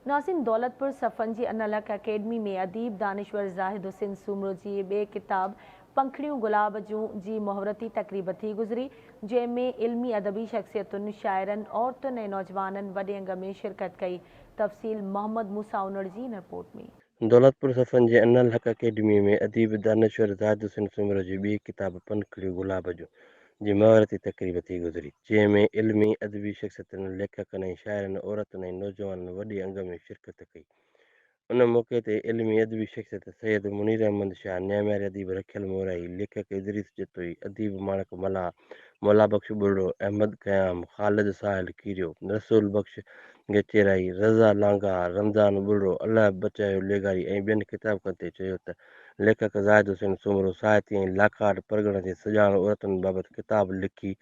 नाज़रीन, दौलतपुर सफ़न जी अनलक अकेडमी में अदीब दानिश्वर ज़ाहिद हुसैन सूमरो जी ॿिए किताब पंखड़ियूं गुलाब जूं जी मुहूर्ती तक़रीब थी गुज़री, जंहिंमें इल्मी अदबी शख़्सियतुनि, शाइरनि, औरतुनि ऐं नौजवाननि वॾे अंग में शिरकत कई। तफ़सील मोहम्मद मूसा उनड़ जी इन रिपोर्ट में। दौलतपुर सफ़न जे अनल हक़ अकेडमी में अदीब दानिश्वर ज़ाहिद हुसैन सूमरो जी ॿी किताब पंखड़ियूं गुलाब जूं जी मुहूर्ती तक़रीब थी गुज़री, जंहिंमें इल्मी अदबी शख़्सियतुनि, लेखकनि ऐं शाइरनि, औरतुनि ऐं नौजवाननि वॾे अंग में शिरकत कई। उन मौक़े ते इल्मी अदबी शख़्सियत सैयद मुनीर अहमद शाह, न्यामियार अदीब रखियल मोराई, लेखक इदरीस जतोई, अदीब माणक मल्हा, मौला बख़्श बुढ़ो, अहमद क़याम, ख़ालिद साहिल कीरियो, रसूल बख़्श गेचेराई, रज़ा लांघा, रमज़ान बुढ़ो, अलाह बचायो लेगारी ऐं ॿियनि ख़िताबनि ते चयो त लेखक ज़ाहिद हुसैन सूमरो साहित्य ऐं लाखार परॻण जे सॼाण औरतुनि बाबति किताब लिखी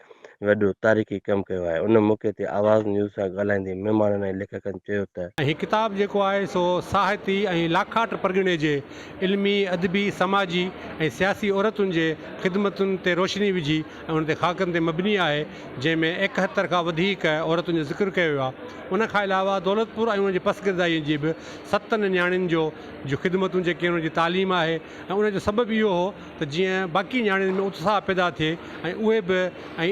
वॾो तारीख़ी कमु कयो आहे। उन मौक़े ते आवाज़ न्यूज़ सां ॻाल्हाईंदे महिमाननि ऐं लेखकनि चयो त हीअ किताब जेको आहे सो साहिती ऐं लाखाट परगिणे जे इल्मी अदबी समाजी ऐं सियासी औरतुनि जे ख़िदमतुनि ते रोशनी विझी ऐं उन ते ख़ाकनि ते मबनी आहे, जंहिंमें 71 खां वधीक औरतुनि जो ज़िक्र कयो आहे। उन खां अलावा दौलतपुर ऐं उनजी पसगिरदाईअ जी बि 7 नियाणियुनि जो ख़िदमतूं जेके उनजी तालीम आहे ऐं उनजो सबबु इहो हो त जीअं बाक़ी नियाणियुनि में उत्साह पैदा थिए ऐं उहे बि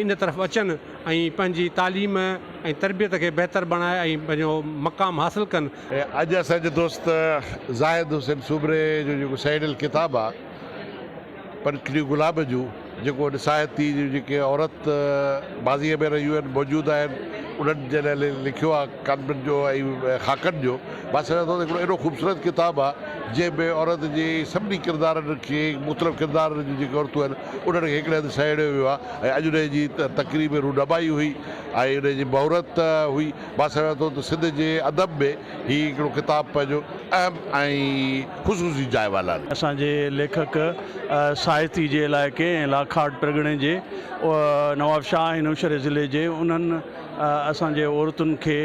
इन तरफ़ अचनि ऐं पंहिंजी तालीम ऐं तरबियत खे बहितर बणाए ऐं पंहिंजो मक़ाम हासिलु कनि। अॼु असांजे दोस्त ज़ाहिद हुसैन सूमरे जो जेको सैडल किताबु आहे पंखड़ियूं गुलाब जूं, जेको साहिती जेके औरत माज़ीअ में रहियूं आहिनि, मौजूदु आहिनि, उन्हनि जे लाइ लिखियो आहे कानबनि जो ऐं ख़ाकनि जो। मां सम्झां थो हिकिड़ो एॾो ख़ूबसूरत किताबु आहे जंहिंमें औरत जे सभिनी किरदारनि खे, मुख़्तलिफ़ किरदारनि जूं जेके औरतूं आहिनि उन्हनि खे हिकिड़े हंधि साहेड़ियो वियो आहे ऐं अॼु उन जी तक़रीब में रूनमाई हुई ऐं उन जी मुहूरत हुई। मां सम्झां थो त सिंध जे अदब में हीउ हिकिड़ो किताबु पंहिंजो अहम ऐं ख़ुशूसी जाइ वाला आहिनि। असांजे लेखक साहिती जे इलाइक़े ऐं लाखाट परगिणे जे नवाबशाह ऐं नौशहरे ज़िले जे उन्हनि असांजे औरतुनि खे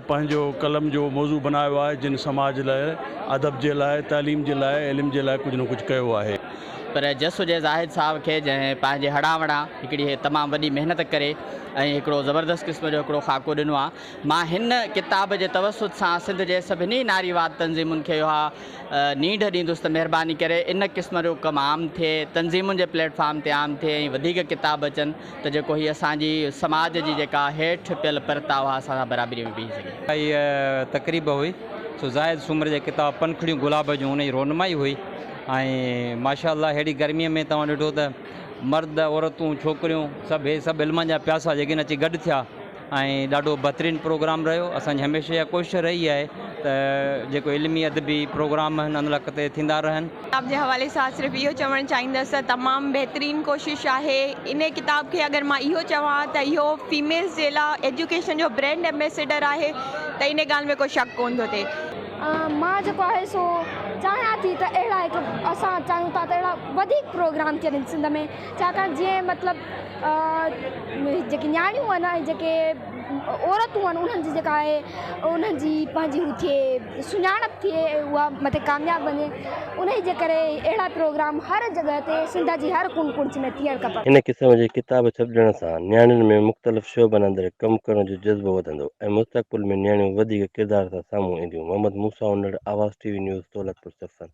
पंहिंजो कलम जो मौज़ू बनायो आहे, जिन समाज लाइ, अदब जे लाइ, तालीम जे लाइ, इल्म जे लाइ कुझु न कुझु कयो आहे। पर जस हुजे ज़ाहिद साहब खे, जंहिं पंहिंजे हड़ावड़ा हिकिड़ी तमामु वॾी महिनत करे ऐं हिकिड़ो ज़बरदस्त क़िस्म जो हिकिड़ो ख़ाको ॾिनो आहे। मां हिन किताब जे तवसुत सां सिंध जे सभिनी नारीवाद तंज़ीमुनि खे इहा नींढ ॾींदुसि त महिरबानी करे इन क़िस्म जो कमु आम थिए, तंज़ीमुनि जे प्लेटफॉर्म ते आम थिए ऐं वधीक किताब अचनि त जेको हीअ असांजी समाज जी जेका हेठि पियल परता हुआ असां सां बराबरी में बीह सघे। इहा तक़रीब हुई सो ज़ाहिद सूमरे जे किताब पंखड़ियूं गुलाब जूं, उनजी रोनमाई हुई ऐं माशाअल्लाह हेड़ी गर्मीअ में तव्हां ॾिठो त मर्द, औरतूं, छोकिरियूं सभु इल्म जा प्यासा जेके अची गॾु थिया ऐं ॾाढो बहितरीनु प्रोग्राम रहियो। असांजी हमेशह इहा कोशिशि रही आहे त जेको इल्मी अदबी प्रोग्राम आहिनि अनलक ते थींदा रहनि। किताब जे हवाले सां सिर्फ़ु इहो चवणु चाहींदसि त तमामु बहितरीनु कोशिशि आहे। इन किताब खे अगरि मां इहो चवां त इहो फीमेल्स जे लाइ एजुकेशन जो ब्रांड एम्बेसडर आहे त इन ॻाल्हि में कोई शक कोन थो थिए। मां जेको आहे सो चाहियां थी त अहिड़ा हिकु असां चाहियूं था त अहिड़ा वधीक प्रोग्राम थियनि सिंध में, छाकाणि जीअं मतिलबु जेकी नियाणियूं आहिनि, जेके औरतूं आहिनि, उन्हनि जी जेका आहे उन्हनि जी पंहिंजी हू थिए सुञाणप थिए, उहा मथे कामयाबु वञे। उन जे करे अहिड़ा प्रोग्राम हर जॻह ते सिंध जी हर कुंड कुंड में थियणु खपनि। इन क़िस्म जी किताब छपजण सां नियाणियुनि में मुख़्तलिफ़ शोबनि अंदरि कमु करण जो जज़्बो वधंदो ऐं मुस्तक़बिल में नियाणियूं वधीक किरदार सां साम्हूं ईंदियूं। मोहम्मद मूसा उनड़, आवाज़ टीवी न्यूज़, दौलतपुर सफ़न।